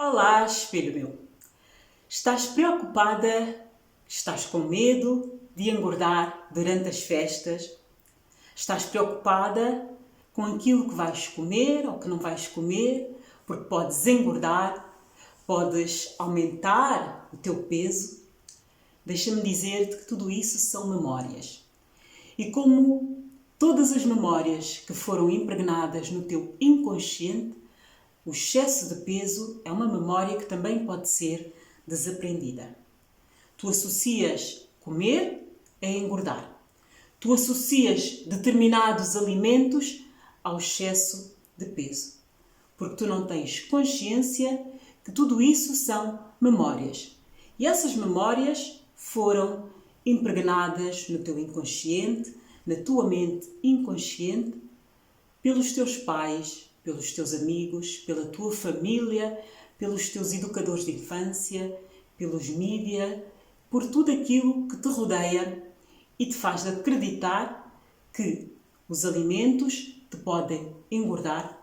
Olá, espelho meu. Estás preocupada? Estás com medo de engordar durante as festas? Estás preocupada com aquilo que vais comer ou que não vais comer? Porque podes engordar, podes aumentar o teu peso? Deixa-me dizer-te que tudo isso são memórias. E como todas as memórias que foram impregnadas no teu inconsciente, o excesso de peso é uma memória que também pode ser desaprendida. Tu associas comer a engordar. Tu associas determinados alimentos ao excesso de peso. Porque tu não tens consciência que tudo isso são memórias. E essas memórias foram impregnadas no teu inconsciente, na tua mente inconsciente, pelos teus pais, pelos teus amigos, pela tua família, pelos teus educadores de infância, pelos mídia, por tudo aquilo que te rodeia e te faz acreditar que os alimentos te podem engordar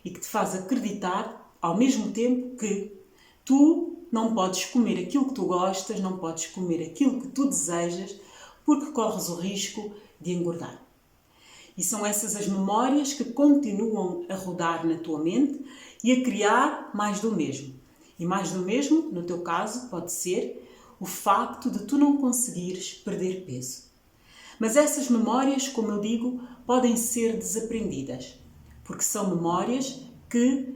e que te faz acreditar, ao mesmo tempo, que tu não podes comer aquilo que tu gostas, não podes comer aquilo que tu desejas, porque corres o risco de engordar. E são essas as memórias que continuam a rodar na tua mente e a criar mais do mesmo. E mais do mesmo, no teu caso, pode ser o facto de tu não conseguires perder peso. Mas essas memórias, como eu digo, podem ser desaprendidas, porque são memórias que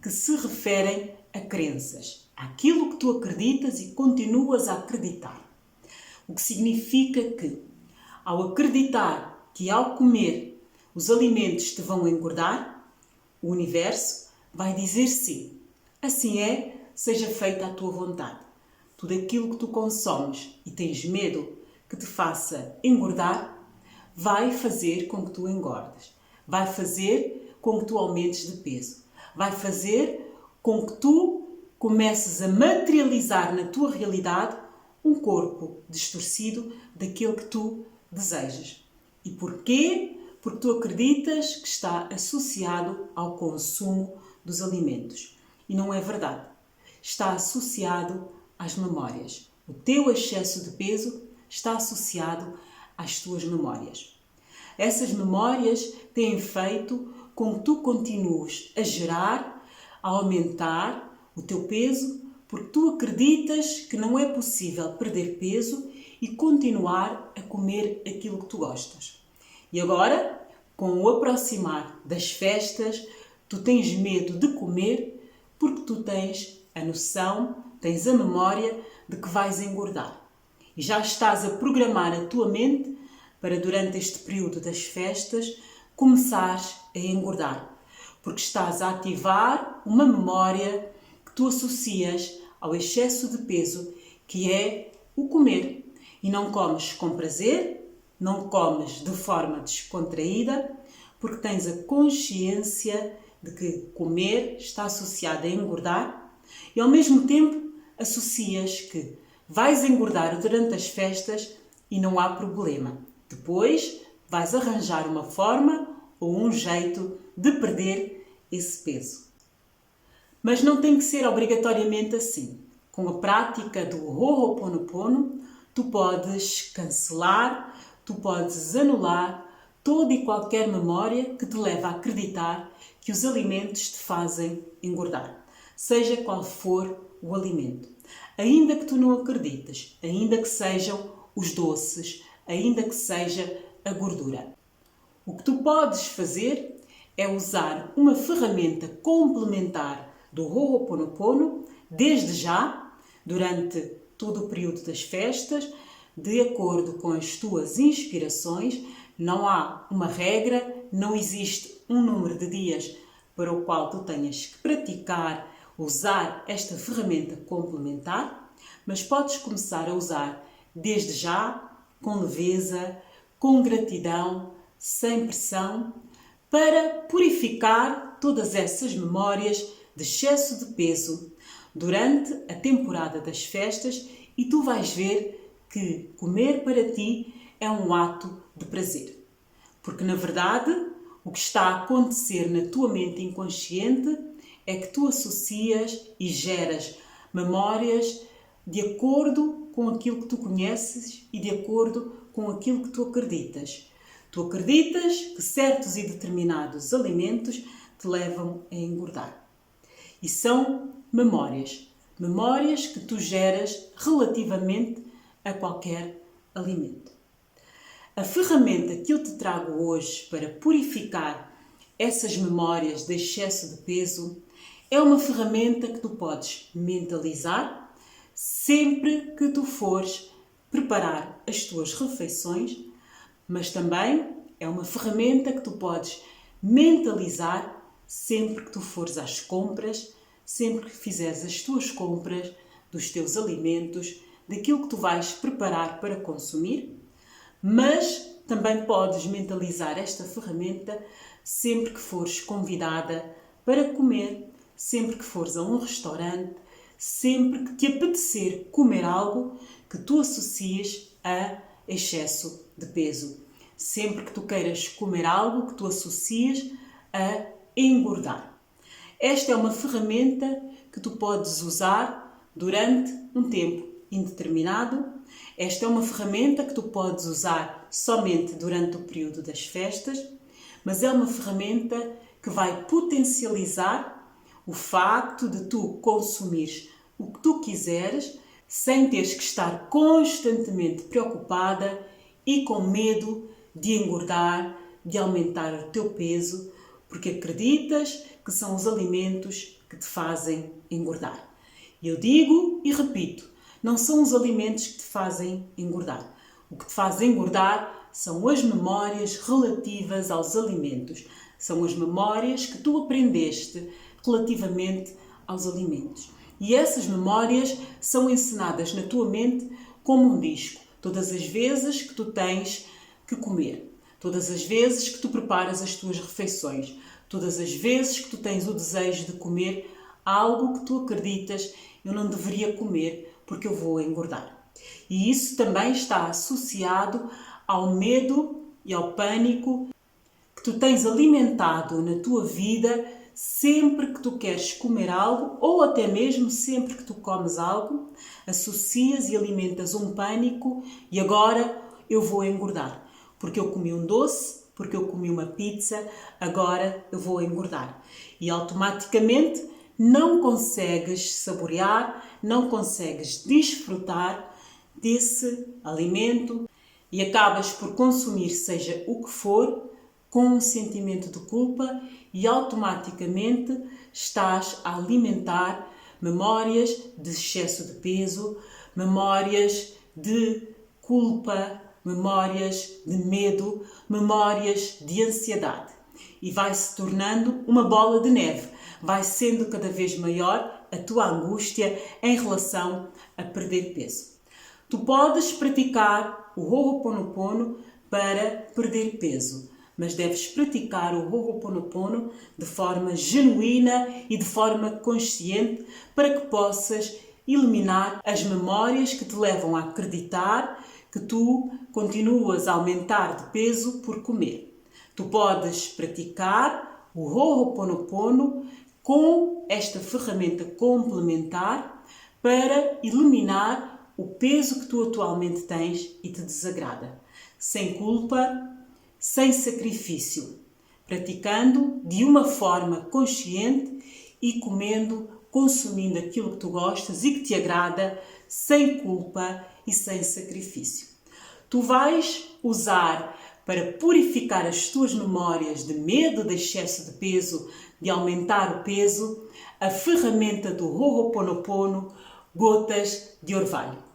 se referem a crenças, àquilo que tu acreditas e continuas a acreditar. O que significa que, ao acreditar que ao comer os alimentos te vão engordar, o universo vai dizer sim. Assim é, seja feita a tua vontade. Tudo aquilo que tu consomes e tens medo que te faça engordar, vai fazer com que tu engordes. Vai fazer com que tu aumentes de peso. Vai fazer com que tu comeces a materializar na tua realidade um corpo distorcido daquele que tu desejas. E porquê? Porque tu acreditas que está associado ao consumo dos alimentos. E não é verdade. Está associado às memórias. O teu excesso de peso está associado às tuas memórias. Essas memórias têm feito com que tu continues a gerar, a aumentar o teu peso, porque tu acreditas que não é possível perder peso e continuar a comer aquilo que tu gostas. E agora, com o aproximar das festas, tu tens medo de comer porque tu tens a noção, tens a memória de que vais engordar. E já estás a programar a tua mente para, durante este período das festas, começares a engordar. Porque estás a ativar uma memória que tu associas ao excesso de peso, que é o comer. E não comes com prazer, não comes de forma descontraída, porque tens a consciência de que comer está associado a engordar e, ao mesmo tempo, associas que vais engordar durante as festas e não há problema. Depois vais arranjar uma forma ou um jeito de perder esse peso. Mas não tem que ser obrigatoriamente assim. Com a prática do Ho'oponopono, tu podes cancelar, tu podes anular toda e qualquer memória que te leva a acreditar que os alimentos te fazem engordar, seja qual for o alimento. Ainda que tu não acredites, ainda que sejam os doces, ainda que seja a gordura. O que tu podes fazer é usar uma ferramenta complementar do Ho'oponopono, desde já, durante todo o período das festas, de acordo com as tuas inspirações. Não há uma regra, não existe um número de dias para o qual tu tenhas que praticar, usar esta ferramenta complementar, mas podes começar a usar desde já, com leveza, com gratidão, sem pressão, para purificar todas essas memórias de excesso de peso durante a temporada das festas, e tu vais ver que comer para ti é um ato de prazer. Porque, na verdade, O que está a acontecer na tua mente inconsciente é que tu associas e geras memórias de acordo com aquilo que tu conheces e de acordo com aquilo que tu acreditas. Tu acreditas que certos e determinados alimentos te levam a engordar. E são memórias. Memórias que tu geras relativamente a qualquer alimento. A ferramenta que eu te trago hoje para purificar essas memórias de excesso de peso é uma ferramenta que tu podes mentalizar sempre que tu fores preparar as tuas refeições, mas também é uma ferramenta que tu podes mentalizar sempre que tu fores às compras, sempre que fizeres as tuas compras dos teus alimentos, daquilo que tu vais preparar para consumir, mas também podes mentalizar esta ferramenta sempre que fores convidada para comer, sempre que fores a um restaurante, sempre que te apetecer comer algo que tu associes a excesso de peso. Sempre que tu queiras comer algo que tu associes a engordar. Esta é uma ferramenta que tu podes usar durante um tempo indeterminado. Esta é uma ferramenta que tu podes usar somente durante o período das festas, mas é uma ferramenta que vai potencializar o facto de tu consumires o que tu quiseres sem teres que estar constantemente preocupada e com medo de engordar, de aumentar o teu peso, porque acreditas que são os alimentos que te fazem engordar. E eu digo e repito, não são os alimentos que te fazem engordar. O que te faz engordar são as memórias relativas aos alimentos. São as memórias que tu aprendeste relativamente aos alimentos. E essas memórias são ensinadas na tua mente como um disco. Todas as vezes que tu tens que comer, todas as vezes que tu preparas as tuas refeições, todas as vezes que tu tens o desejo de comer algo que tu acreditas, eu não deveria comer porque eu vou engordar. E isso também está associado ao medo e ao pânico que tu tens alimentado na tua vida sempre que tu queres comer algo ou até mesmo sempre que tu comes algo, associas e alimentas um pânico e agora eu vou engordar. Porque eu comi um doce, porque eu comi uma pizza, agora eu vou engordar. E automaticamente não consegues saborear, não consegues desfrutar desse alimento e acabas por consumir seja o que for com um sentimento de culpa e automaticamente estás a alimentar memórias de excesso de peso, memórias de culpa, memórias de medo, memórias de ansiedade. E vai-se tornando uma bola de neve. Vai sendo cada vez maior a tua angústia em relação a perder peso. Tu podes praticar o Ho'oponopono para perder peso, mas deves praticar o Ho'oponopono de forma genuína e de forma consciente para que possas eliminar as memórias que te levam a acreditar que tu continuas a aumentar de peso por comer. Tu podes praticar o Ho'oponopono com esta ferramenta complementar para eliminar o peso que tu atualmente tens e te desagrada. Sem culpa, sem sacrifício, praticando de uma forma consciente e comendo, consumindo aquilo que tu gostas e que te agrada, sem culpa e sem sacrifício. Tu vais usar para purificar as tuas memórias de medo, de excesso de peso, de aumentar o peso, a ferramenta do Ho'oponopono, gotas de orvalho.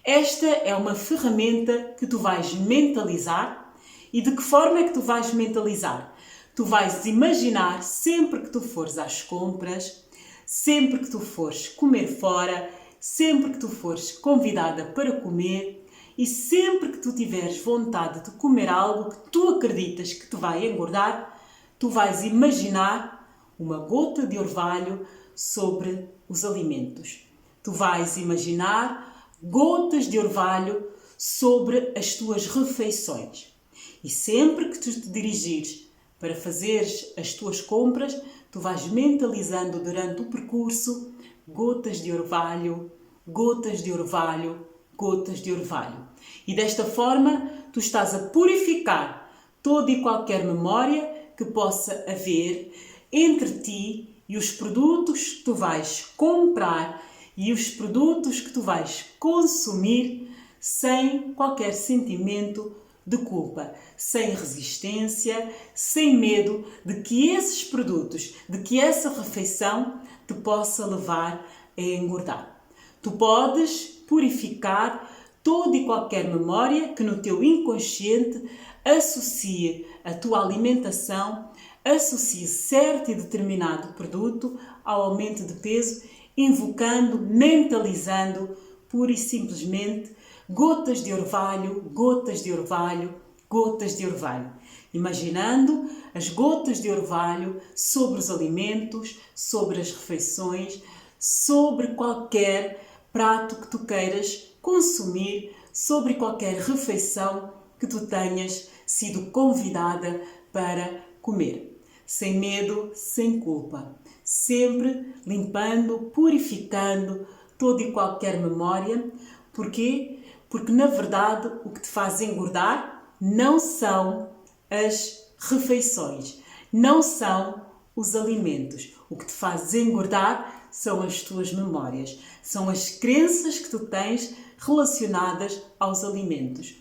Esta é uma ferramenta que tu vais mentalizar. E de que forma é que tu vais mentalizar? Tu vais imaginar sempre que tu fores às compras, sempre que tu fores comer fora, sempre que tu fores convidada para comer e sempre que tu tiveres vontade de comer algo que tu acreditas que te vai engordar, tu vais imaginar uma gota de orvalho sobre os alimentos. Tu vais imaginar gotas de orvalho sobre as tuas refeições. E sempre que tu te dirigires Para fazeres as tuas compras, tu vais mentalizando durante o percurso gotas de orvalho, gotas de orvalho, gotas de orvalho. E desta forma, tu estás a purificar toda e qualquer memória que possa haver entre ti e os produtos que tu vais comprar e os produtos que tu vais consumir sem qualquer sentimento de culpa, sem resistência, sem medo de que esses produtos, de que essa refeição te possa levar a engordar. Tu podes purificar toda e qualquer memória que no teu inconsciente associe a tua alimentação, associe certo e determinado produto ao aumento de peso, invocando, mentalizando, pura e simplesmente, gotas de orvalho, gotas de orvalho, gotas de orvalho. Imaginando as gotas de orvalho sobre os alimentos, sobre as refeições, sobre qualquer prato que tu queiras consumir, sobre qualquer refeição que tu tenhas sido convidada para comer. Sem medo, sem culpa. Sempre limpando, purificando toda e qualquer memória. Porquê? Porque, na verdade, o que te faz engordar não são as refeições, não são os alimentos. O que te faz engordar são as tuas memórias, são as crenças que tu tens relacionadas aos alimentos.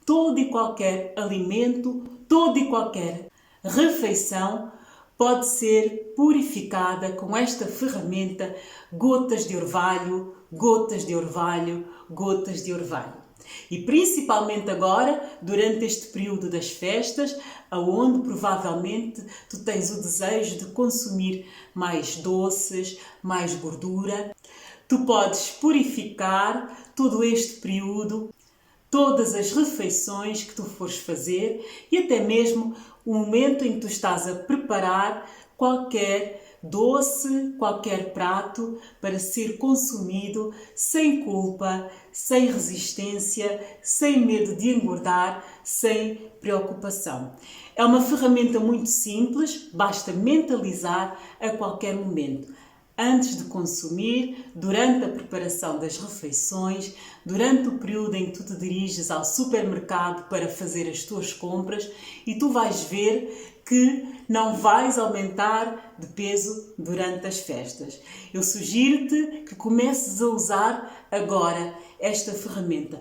Todo e qualquer alimento, toda e qualquer refeição pode ser purificada com esta ferramenta gotas de orvalho, gotas de orvalho, gotas de orvalho. E principalmente agora, durante este período das festas, aonde provavelmente tu tens o desejo de consumir mais doces, mais gordura, tu podes purificar todo este período, todas as refeições que tu fores fazer e até mesmo o momento em que tu estás a preparar qualquer doce, qualquer prato para ser consumido sem culpa, sem resistência, sem medo de engordar, sem preocupação. É uma ferramenta muito simples, basta mentalizar a qualquer momento. Antes de consumir, durante a preparação das refeições, durante o período em que tu te diriges ao supermercado para fazer as tuas compras e tu vais ver que não vais aumentar de peso durante as festas. Eu sugiro-te que comeces a usar agora esta ferramenta.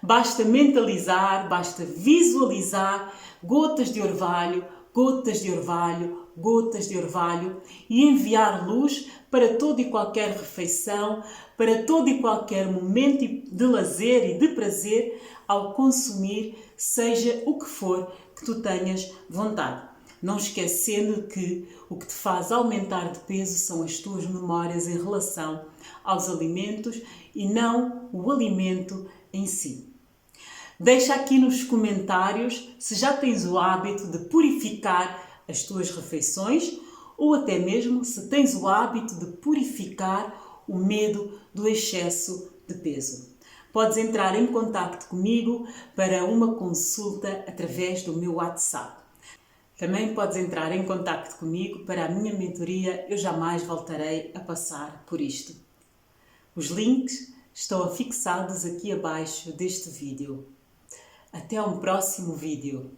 Basta mentalizar, basta visualizar gotas de orvalho, gotas de orvalho, gotas de orvalho e enviar luz para toda e qualquer refeição, para todo e qualquer momento de lazer e de prazer ao consumir, seja o que for que tu tenhas vontade. Não esquecendo que o que te faz aumentar de peso são as tuas memórias em relação aos alimentos e não o alimento em si. Deixa aqui nos comentários se já tens o hábito de purificar as tuas refeições ou até mesmo se tens o hábito de purificar o medo do excesso de peso. Podes entrar em contacto comigo para uma consulta através do meu WhatsApp. Também podes entrar em contacto comigo para a minha mentoria Eu Jamais Voltarei a Passar por Isto. Os links estão fixados aqui abaixo deste vídeo. Até um próximo vídeo.